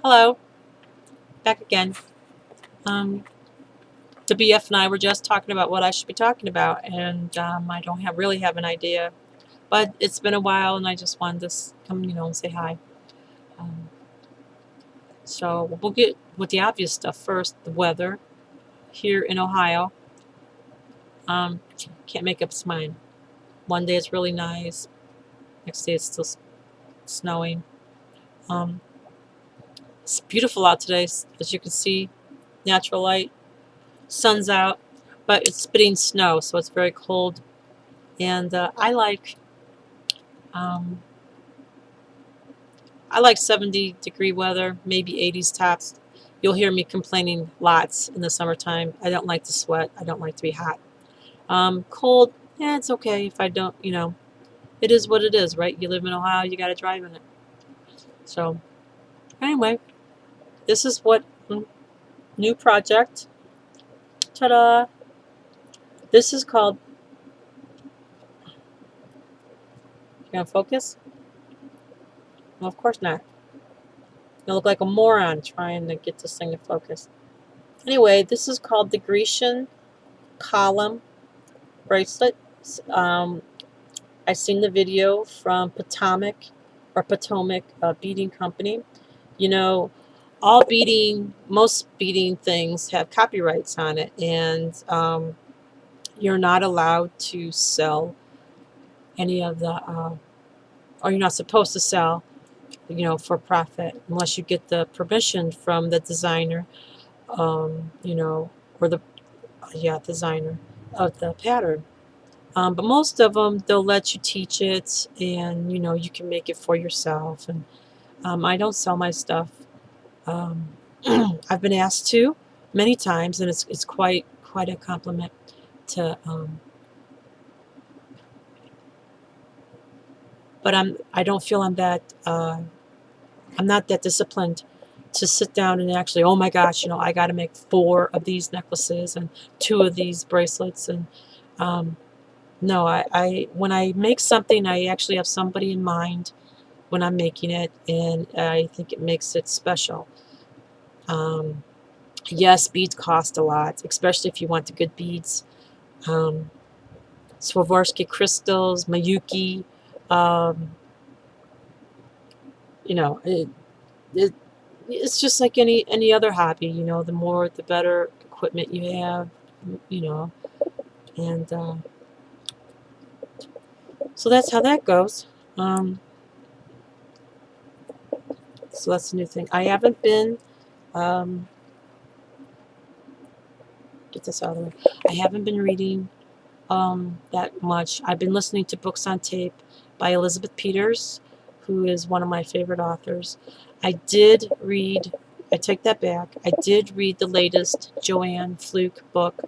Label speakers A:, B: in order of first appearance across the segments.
A: Hello, back again. Um, the BF and I were just talking about what I should be talking about, and I don't really have an idea. But it's been a while, and I just wanted to come, and say hi. Um, so we'll get with the obvious stuff first. The weather here in Ohio. Um, can't make up its mind. One day it's really nice. Next day it's still snowing. Um, it's beautiful out today, as you can see. Natural light, sun's out, but it's spitting snow, so it's very cold. And um, I like 70-degree weather, maybe 80s tops. You'll hear me complaining lots in the summertime. I don't like to sweat. I don't like to be hot. Cold, yeah, it's okay if I don't, it is what it is, right? You live in Ohio, you got to drive in it. So, anyway, this is what new project. Ta-da! This is called. You gonna focus? Well, of course not. You look like a moron trying to get this thing to focus. Anyway, this is called the Grecian column bracelet. I've seen the video from Potomac Beading Company. You know, most beading things have copyrights on it, and you're not allowed to sell any of the, or you're not supposed to sell, for profit unless you get the permission from the designer, or the designer of the pattern. But most of them, they'll let you teach it, and you can make it for yourself. And I don't sell my stuff. I've been asked to many times, and it's quite a compliment to. But I don't feel I'm not that disciplined to sit down and actually, oh my gosh, I got to make 4 of these necklaces and 2 of these bracelets. And no, I when I make something, I actually have somebody in mind when I'm making it, and I think it makes it special. Yes, beads cost a lot, especially if you want the good beads. Swarovski crystals, Miyuki, um, it's just like any other hobby. The more, the better equipment you have. And so that's how that goes. So that's the new thing. I haven't been. Get this out of the way. I haven't been reading that much. I've been listening to books on tape by Elizabeth Peters, who is one of my favorite authors. I take that back. I did read the latest Joanne Fluke book,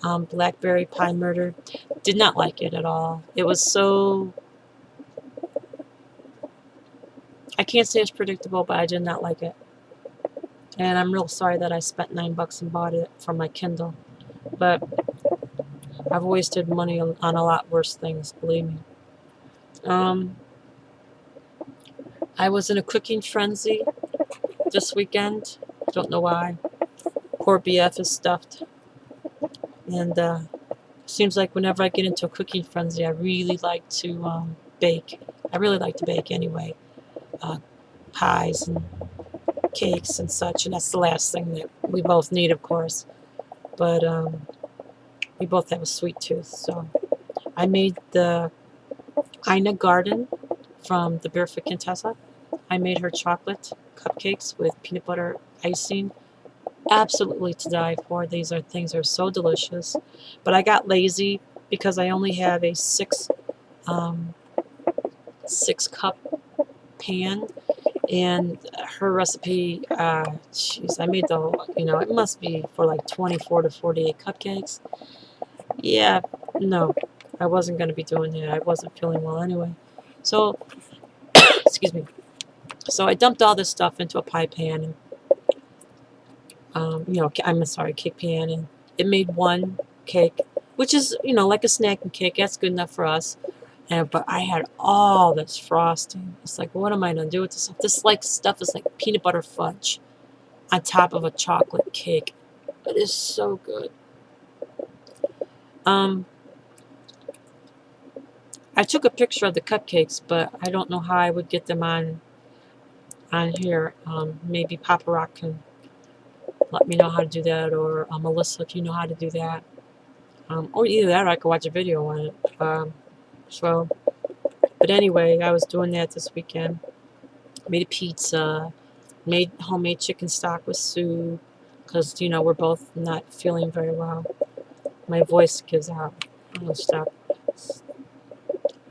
A: Blackberry Pie Murder. Did not like it at all. It was so, I can't say it's predictable, but I did not like it. And I'm real sorry that I spent $9 and bought it for my Kindle. But I've wasted money on a lot worse things, believe me. I was in a cooking frenzy this weekend. Don't know why. Poor BF is stuffed. And seems like whenever I get into a cooking frenzy, I really like to bake. I really like to bake anyway. Pies and cakes and such. And that's the last thing that we both need, of course. But we both have a sweet tooth. So I made the Ina Garden from the Barefoot Contessa. I made her chocolate cupcakes with peanut butter icing. Absolutely to die for. These things are so delicious. But I got lazy because I only have a 6-cup pan, and her recipe, jeez, I made it must be for like 24 to 48 cupcakes. Yeah, no, I wasn't going to be doing that. I wasn't feeling well anyway. So, excuse me. So I dumped all this stuff into a pie pan, and cake pan, and it made one cake, which is, like a snacking cake. That's good enough for us. And but I had all this frosting. It's like, what am I gonna do with this stuff? This like stuff is like peanut butter fudge on top of a chocolate cake. It is so good. I took a picture of the cupcakes, but I don't know how I would get them on here. Maybe Papa Rock can let me know how to do that, or Melissa, if you know how to do that. Or either that, or I could watch a video on it. But anyway, I was doing that this weekend. Made a pizza, made homemade chicken stock with soup, because, you know, we're both not feeling very well. My voice gives out and stuff.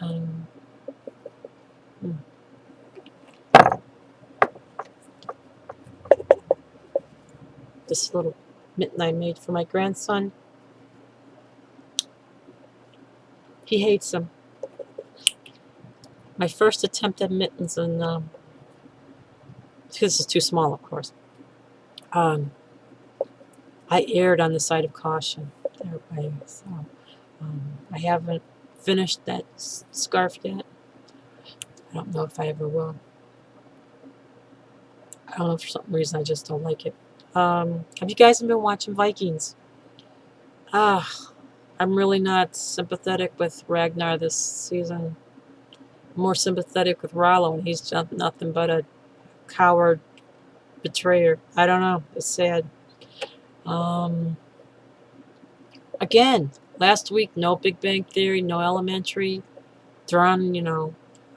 A: Um, hmm. This little mitten I made for my grandson. He hates them. My first attempt at mittens, and this is too small, of course. I erred on the side of caution there, so I haven't finished that scarf yet. I don't know if I ever will. I don't know, for some reason I just don't like it. Have you guys been watching Vikings? I'm really not sympathetic with Ragnar this season. I'm more sympathetic with Rollo, and he's nothing but a coward betrayer. I don't know. It's sad. Again, last week, no Big Bang Theory, no Elementary. They're on,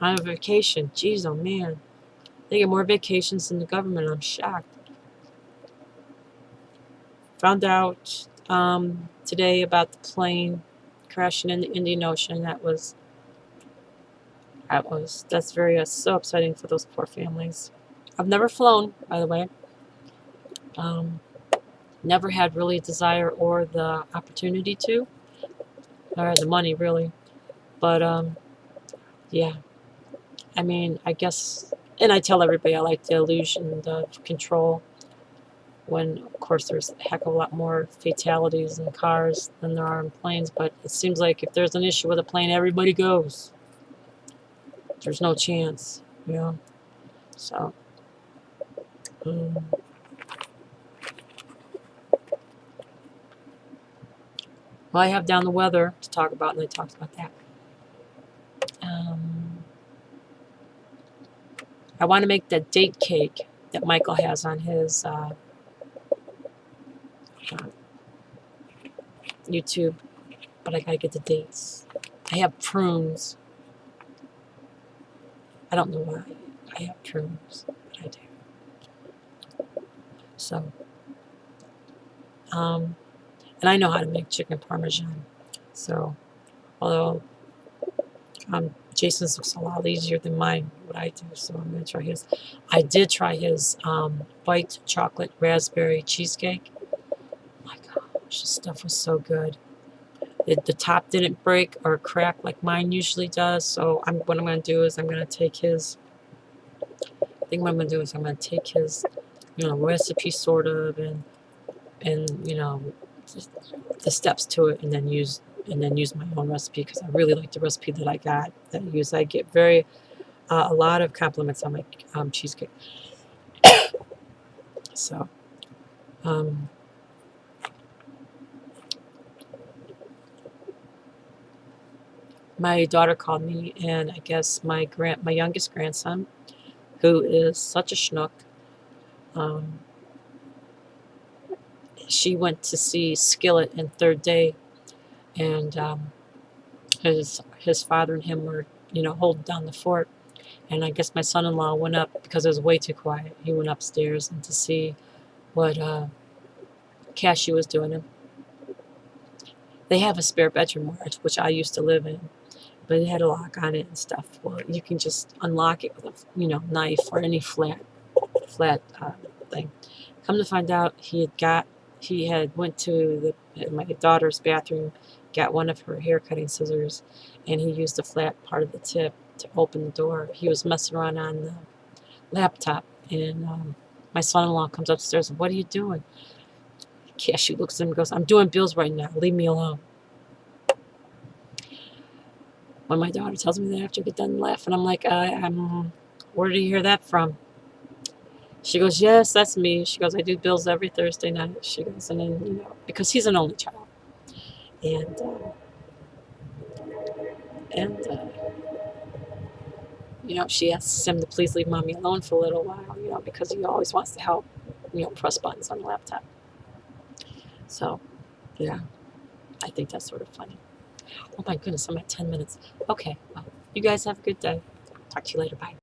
A: on a vacation. Jeez, oh man. They get more vacations than the government. I'm shocked. Found out today about the plane crashing in the Indian Ocean. That's very so upsetting for those poor families. I've never flown, by the way. Never had really a desire or the opportunity to, or the money really. But yeah, I mean, I guess, and I tell everybody I like the illusion of control, when of course there's a heck of a lot more fatalities in cars than there are in planes. But it seems like if there's an issue with a plane, everybody goes. There's no chance, So, well, I have down the weather to talk about, and I talked about that. I want to make that date cake that Michael has on his YouTube, but I gotta get the dates. I have prunes. I don't know why I have prunes, but I do. So, and I know how to make chicken parmesan. So, although Jason's looks a lot easier than mine, what I do, so I'm gonna try his. I did try his white chocolate raspberry cheesecake. My gosh, this stuff was so good. The top didn't break or crack like mine usually does. So what I'm going to do is I'm going to take his, I think what I'm going to do is I'm going to take his, recipe sort of, and just the steps to it, and then use my own recipe, because I really like the recipe that I got, that I use. I get a lot of compliments on my cheesecake. So, my daughter called me, and I guess my youngest grandson, who is such a schnook, she went to see Skillet in Third Day, and his father and him were, holding down the fort. And I guess my son-in-law went up, because it was way too quiet. He went upstairs and to see what Cassie was doing. And they have a spare bedroom, which I used to live in, but it had a lock on it and stuff. Well, you can just unlock it with a knife or any flat thing. Come to find out, he had went to my daughter's bathroom, got one of her hair cutting scissors, and he used the flat part of the tip to open the door. He was messing around on the laptop, and my son-in-law comes upstairs. What are you doing? Cassie looks at him and goes, I'm doing bills right now. Leave me alone. When my daughter tells me that after I get done laughing, I'm like, where did you hear that from? She goes, yes, that's me. She goes, I do bills every Thursday night. She goes, and then, because he's an only child. And she asks him to please leave mommy alone for a little while, because he always wants to help, press buttons on the laptop. So, yeah, I think that's sort of funny. Oh my goodness, I'm at 10 minutes. Okay, well, you guys have a good day. Talk to you later. Bye.